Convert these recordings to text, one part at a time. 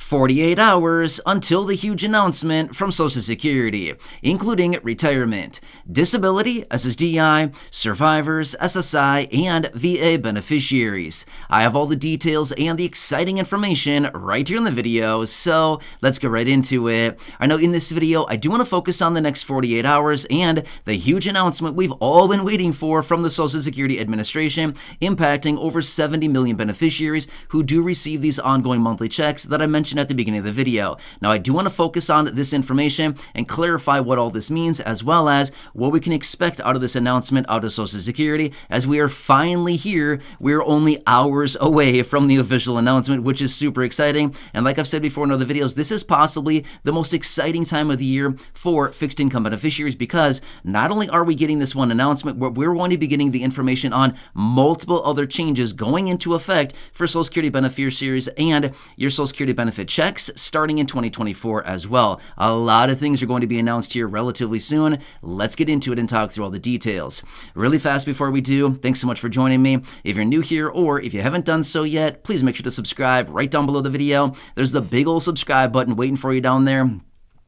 48 hours until the huge announcement from Social Security, including retirement, disability, SSDI, survivors, SSI, and VA beneficiaries. I have all the details and the exciting information right here in the video, so let's get right into it. I know in this video, I do want to focus on the next 48 hours and the huge announcement we've all been waiting for from the Social Security Administration, impacting over 70 million beneficiaries who do receive these ongoing monthly checks that I mentioned at the beginning of the video. Now, I do want to focus on this information and clarify what all this means, as well as what we can expect out of this announcement out of Social Security, as we are finally here. We're only hours away from the official announcement, which is super exciting. And like I've said before in other videos, this is possibly the most exciting time of the year for fixed income beneficiaries, because not only are we getting this one announcement, but we're going to be getting the information on multiple other changes going into effect for Social Security beneficiaries and your Social Security benefit checks starting in 2024 as well. A lot of things are going to be announced here relatively soon. Let's get into it and talk through all the details. Really fast before we do, thanks so much for joining me. If you're new here or if you haven't done so yet, please make sure to subscribe right down below the video. There's the big old subscribe button waiting for you down there.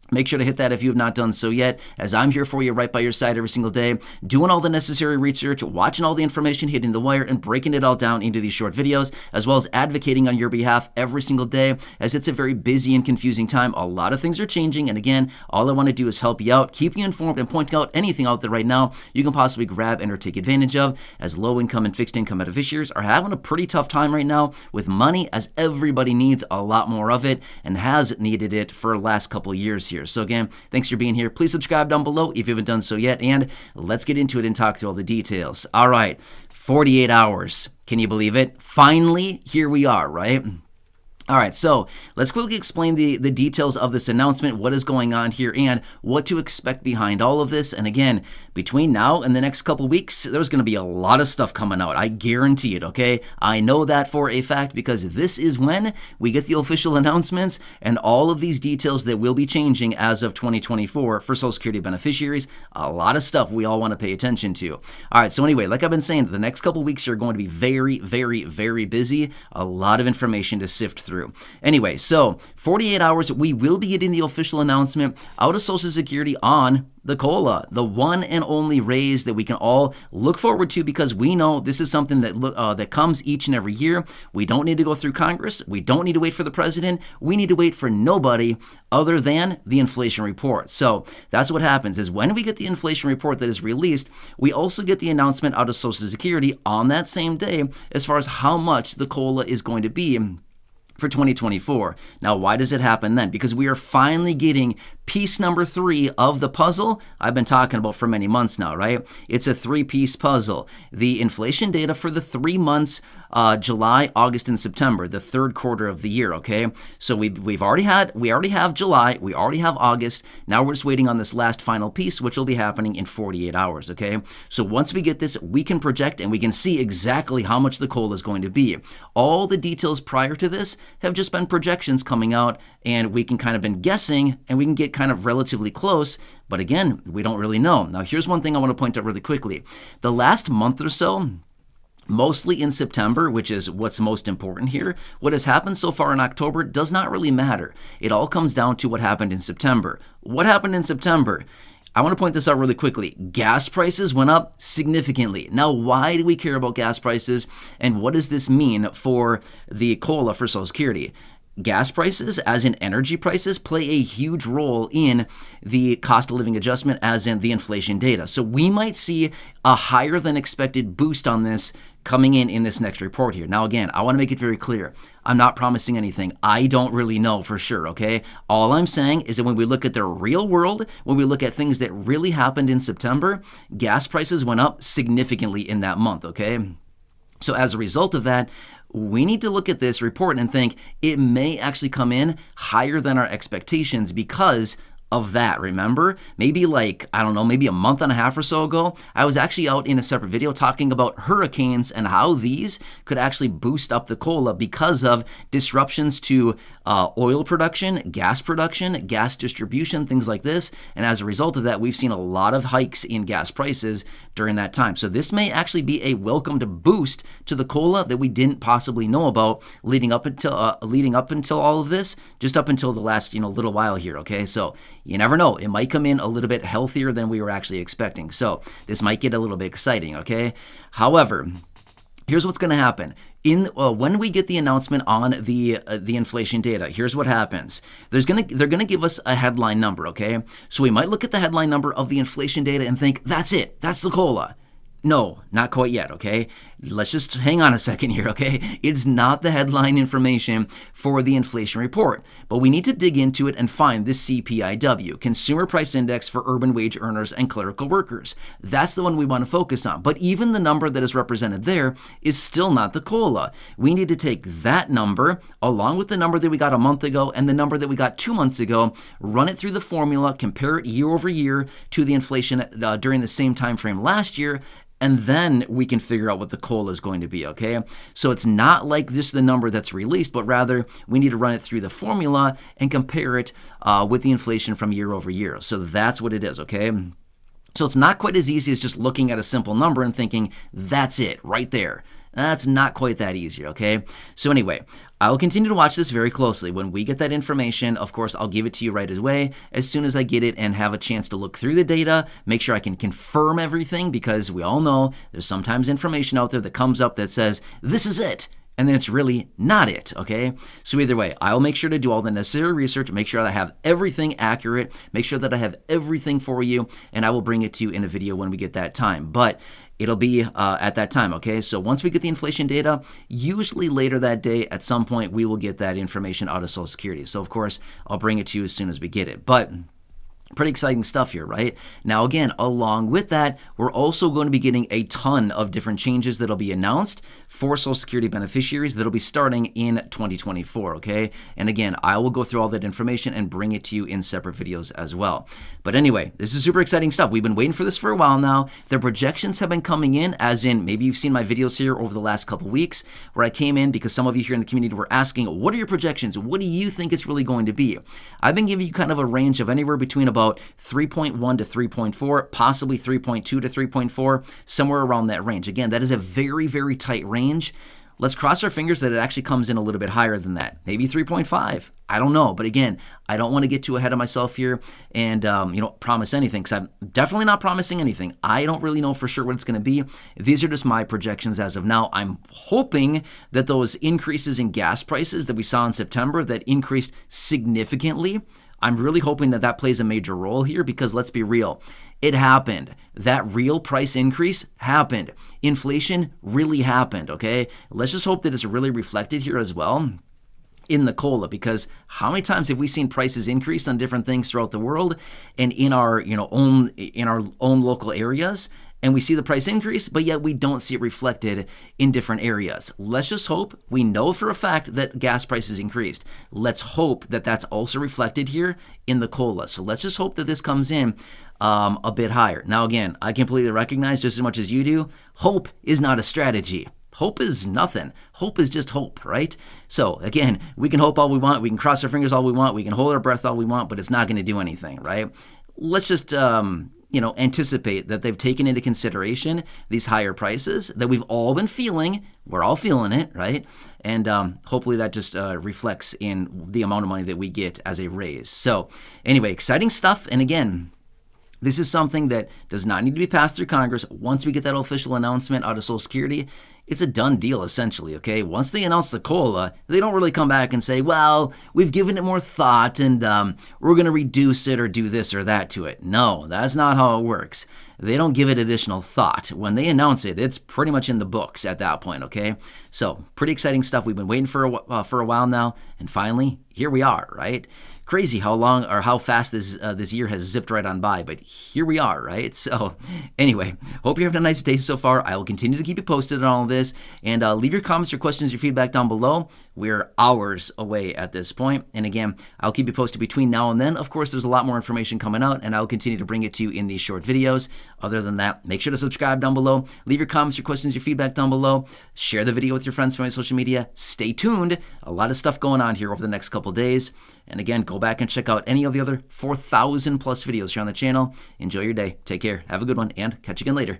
Make sure to hit that if you have not done so yet, as I'm here for you right by your side every single day, doing all the necessary research, watching all the information hitting the wire, and breaking it all down into these short videos, as well as advocating on your behalf every single day, as it's a very busy and confusing time. A lot of things are changing, and again, all I want to do is help you out, keep you informed, and point out anything out there right now you can possibly grab and or take advantage of, as low-income and fixed-income beneficiaries are having a pretty tough time right now with money, as everybody needs a lot more of it and has needed it for the last couple of years here. So again, thanks for being here. Please subscribe down below if you haven't done so yet, and let's get into it and talk through all the details. All right, 48 hours. Can you believe it? Finally, here we are, right? All right, so let's quickly explain the details of this announcement, what is going on here, and what to expect behind all of this. And again, between now and the next couple weeks, there's going to be a lot of stuff coming out. I guarantee it, okay? I know that for a fact, because this is when we get the official announcements and all of these details that will be changing as of 2024 for Social Security beneficiaries. A lot of stuff we all want to pay attention to. All right, so anyway, like I've been saying, the next couple weeks are going to be very, very, very busy. A lot of information to sift through. Anyway, so 48 hours, we will be getting the official announcement out of Social Security on the COLA, the one and only raise that we can all look forward to, because we know this is something that comes each and every year. We don't need to go through Congress. We don't need to wait for the president. We need to wait for nobody other than the inflation report. So that's what happens, is when we get the inflation report that is released, we also get the announcement out of Social Security on that same day as far as how much the COLA is going to be for 2024. Now, why does it happen then? Because we are finally getting piece number 3 of the puzzle I've been talking about for many months now, right? It's a 3-piece puzzle. The inflation data for the 3 months, July, August, and September, the third quarter of the year, okay? So we already have July, we already have August. Now we're just waiting on this last final piece, which will be happening in 48 hours, okay? So once we get this, we can project and we can see exactly how much the COLA is going to be. All the details prior to this have just been projections coming out, and we can kind of been guessing, and we can get kind of relatively close, but again, we don't really know. Now, here's one thing I want to point out really quickly. The last month or so, mostly in September, which is what's most important here, what has happened so far in October does not really matter. It all comes down to what happened in September. What happened in September? I want to point this out really quickly. Gas prices went up significantly. Now, why do we care about gas prices, and what does this mean for the COLA for Social Security? Gas prices, as in energy prices, play a huge role in the cost of living adjustment, as in the inflation data. So we might see a higher than expected boost on this coming in this next report here. Now, again, I want to make it very clear. I'm not promising anything. I don't really know for sure, okay? All I'm saying is that when we look at the real world, when we look at things that really happened in September, gas prices went up significantly in that month, okay? So as a result of that, we need to look at this report and think it may actually come in higher than our expectations because of that, remember? Maybe like, I don't know, maybe a month and a half or so ago, I was actually out in a separate video talking about hurricanes and how these could actually boost up the COLA because of disruptions to oil production, gas distribution, things like this. And as a result of that, we've seen a lot of hikes in gas prices during that time. So this may actually be a welcomed boost to the COLA that we didn't possibly know about leading up until all of this, just up until the last little while here. Okay, so you never know. It might come in a little bit healthier than we were actually expecting. So this might get a little bit exciting, okay? However, here's what's going to happen. When we get the announcement on the inflation data, here's what happens. They're going to give us a headline number, okay? So we might look at the headline number of the inflation data and think, that's it. That's the COLA. No, not quite yet, okay? Let's just hang on a second here, okay? It's not the headline information for the inflation report, but we need to dig into it and find the CPIW, Consumer Price Index for Urban Wage Earners and Clerical Workers. That's the one we want to focus on, but even the number that is represented there is still not the COLA. We need to take that number, along with the number that we got a month ago and the number that we got 2 months ago, run it through the formula, compare it year over year to the inflation during the same time frame last year, and then we can figure out what the COLA is going to be, okay? So it's not like just the number that's released, but rather we need to run it through the formula and compare it with the inflation from year over year. So that's what it is, okay? So it's not quite as easy as just looking at a simple number and thinking, that's it, right there. That's not quite that easy, okay? So anyway, I'll continue to watch this very closely. When we get that information, of course, I'll give it to you right away as soon as I get it and have a chance to look through the data, make sure I can confirm everything, because we all know there's sometimes information out there that comes up that says, this is it, and then it's really not it, okay? So either way, I'll make sure to do all the necessary research, make sure that I have everything accurate, make sure that I have everything for you, and I will bring it to you in a video when we get that time. But it'll be at that time, okay? So once we get the inflation data, usually later that day, at some point, we will get that information out of Social Security. So of course, I'll bring it to you as soon as we get it. But pretty exciting stuff here, right? Now, again, along with that, we're also going to be getting a ton of different changes that'll be announced for Social Security beneficiaries that'll be starting in 2024, okay? And again, I will go through all that information and bring it to you in separate videos as well. But anyway, this is super exciting stuff. We've been waiting for this for a while now. The projections have been coming in, as in maybe you've seen my videos here over the last couple weeks where I came in because some of you here in the community were asking, what are your projections? What do you think it's really going to be? I've been giving you kind of a range of anywhere between about 3.1 to 3.4, possibly 3.2 to 3.4, somewhere around that range. Again, that is a very, very tight range. Let's cross our fingers that it actually comes in a little bit higher than that. Maybe 3.5. I don't know. But again, I don't want to get too ahead of myself here and promise anything, because I'm definitely not promising anything. I don't really know for sure what it's going to be. These are just my projections as of now. I'm hoping that those increases in gas prices that we saw in September that increased significantly, I'm really hoping that that plays a major role here, because let's be real. It happened. That real price increase happened. Inflation really happened, okay? Let's just hope that it's really reflected here as well in the COLA, because how many times have we seen prices increase on different things throughout the world and in our own local areas, and we see the price increase, but yet we don't see it reflected in different areas. Let's just hope. We know for a fact that gas prices increased. Let's hope that that's also reflected here in the COLA. So let's just hope that this comes in a bit higher. Now, again, I completely recognize, just as much as you do, hope is not a strategy. Hope is nothing. Hope is just hope, right? So again, we can hope all we want. We can cross our fingers all we want. We can hold our breath all we want, but it's not going to do anything, right? Let's just anticipate that they've taken into consideration these higher prices that we've all been feeling. We're all feeling it, right? And hopefully that just reflects in the amount of money that we get as a raise. So anyway, exciting stuff. And again, this is something that does not need to be passed through Congress. Once we get that official announcement out of Social Security, it's a done deal, essentially, okay? Once they announce the COLA, they don't really come back and say, well, we've given it more thought and we're going to reduce it or do this or that to it. No, that's not how it works. They don't give it additional thought. When they announce it, it's pretty much in the books at that point, okay? So pretty exciting stuff. We've been waiting for a while now, and finally, here we are, right? Crazy how long or how fast this year has zipped right on by, but here we are, right? So anyway, hope you're having a nice day so far. I will continue to keep you posted on all of this. this. And leave your comments, your questions, your feedback down below. We're hours away at this point. And again, I'll keep you posted between now and then. Of course, there's a lot more information coming out, and I'll continue to bring it to you in these short videos. Other than that, make sure to subscribe down below. Leave your comments, your questions, your feedback down below. Share the video with your friends from my social media. Stay tuned. A lot of stuff going on here over the next couple days. And again, go back and check out any of the other 4,000 plus videos here on the channel. Enjoy your day. Take care. Have a good one, and catch you again later.